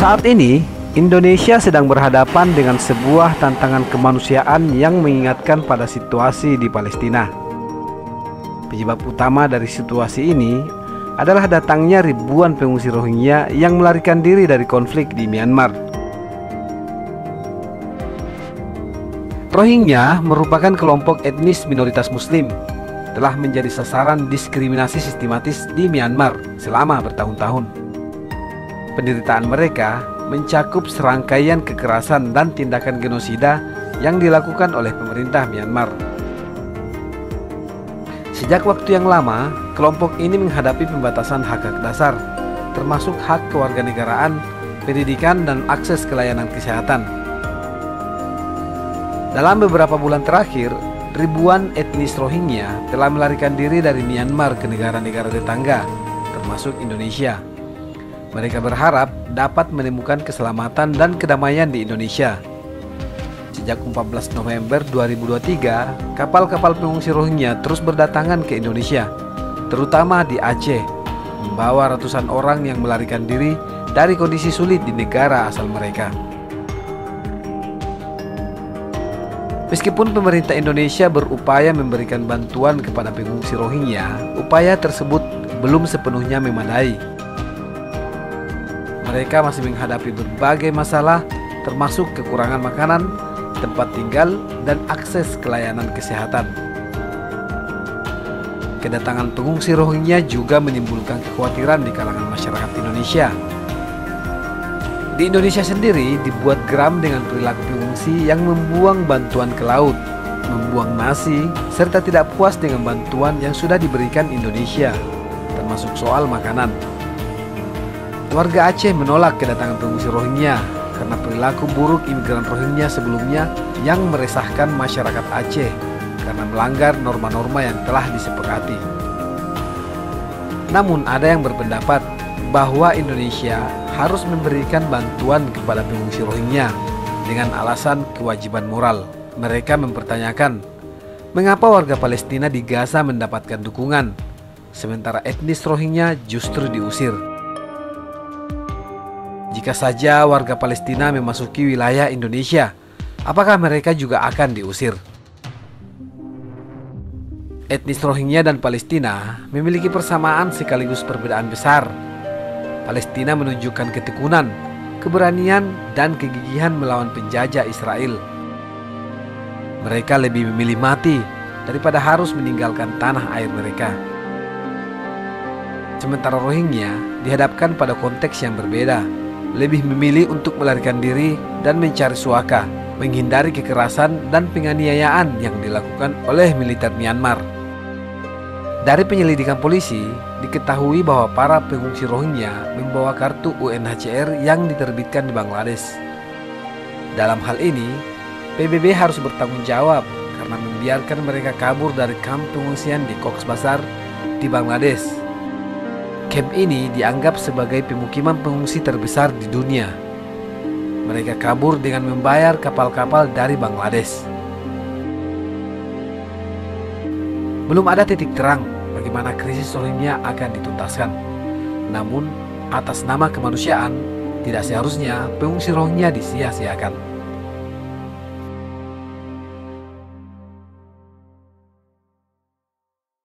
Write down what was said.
Saat ini, Indonesia sedang berhadapan dengan sebuah tantangan kemanusiaan yang mengingatkan pada situasi di Palestina. Penyebab utama dari situasi ini adalah datangnya ribuan pengungsi Rohingya yang melarikan diri dari konflik di Myanmar. Rohingya merupakan kelompok etnis minoritas Muslim, telah menjadi sasaran diskriminasi sistematis di Myanmar selama bertahun-tahun. Penderitaan mereka mencakup serangkaian kekerasan dan tindakan genosida yang dilakukan oleh pemerintah Myanmar. Sejak waktu yang lama, kelompok ini menghadapi pembatasan hak-hak dasar, termasuk hak kewarganegaraan, pendidikan, dan akses ke layanan kesehatan. Dalam beberapa bulan terakhir, ribuan etnis Rohingya telah melarikan diri dari Myanmar ke negara-negara tetangga, termasuk Indonesia. Mereka berharap dapat menemukan keselamatan dan kedamaian di Indonesia. Sejak 14 November 2023, kapal-kapal pengungsi Rohingya terus berdatangan ke Indonesia, terutama di Aceh, membawa ratusan orang yang melarikan diri dari kondisi sulit di negara asal mereka. Meskipun pemerintah Indonesia berupaya memberikan bantuan kepada pengungsi Rohingya, upaya tersebut belum sepenuhnya memadai. Mereka masih menghadapi berbagai masalah, termasuk kekurangan makanan, tempat tinggal, dan akses ke layanan kesehatan. Kedatangan pengungsi Rohingya juga menimbulkan kekhawatiran di kalangan masyarakat Indonesia. Di Indonesia sendiri dibuat geram dengan perilaku pengungsi yang membuang bantuan ke laut, membuang nasi, serta tidak puas dengan bantuan yang sudah diberikan Indonesia, termasuk soal makanan. Warga Aceh menolak kedatangan pengungsi Rohingya karena perilaku buruk imigran Rohingya sebelumnya yang meresahkan masyarakat Aceh karena melanggar norma-norma yang telah disepakati. Namun ada yang berpendapat bahwa Indonesia harus memberikan bantuan kepada pengungsi Rohingya dengan alasan kewajiban moral. Mereka mempertanyakan, mengapa warga Palestina di Gaza mendapatkan dukungan, sementara etnis Rohingya justru diusir? Jika saja warga Palestina memasuki wilayah Indonesia, apakah mereka juga akan diusir? Etnis Rohingya dan Palestina memiliki persamaan sekaligus perbedaan besar. Palestina menunjukkan ketekunan, keberanian, dan kegigihan melawan penjajah Israel. Mereka lebih memilih mati daripada harus meninggalkan tanah air mereka. Sementara Rohingya dihadapkan pada konteks yang berbeda, lebih memilih untuk melarikan diri dan mencari suaka, menghindari kekerasan dan penganiayaan yang dilakukan oleh militer Myanmar. Dari penyelidikan polisi, diketahui bahwa para pengungsi Rohingya membawa kartu UNHCR yang diterbitkan di Bangladesh. Dalam hal ini, PBB harus bertanggung jawab karena membiarkan mereka kabur dari kamp pengungsian di Cox's Bazar di Bangladesh. Kamp ini dianggap sebagai pemukiman pengungsi terbesar di dunia. Mereka kabur dengan membayar kapal-kapal dari Bangladesh. Belum ada titik terang bagaimana krisis Rohingya akan dituntaskan. Namun, atas nama kemanusiaan, tidak seharusnya pengungsi Rohingya disia-siakan.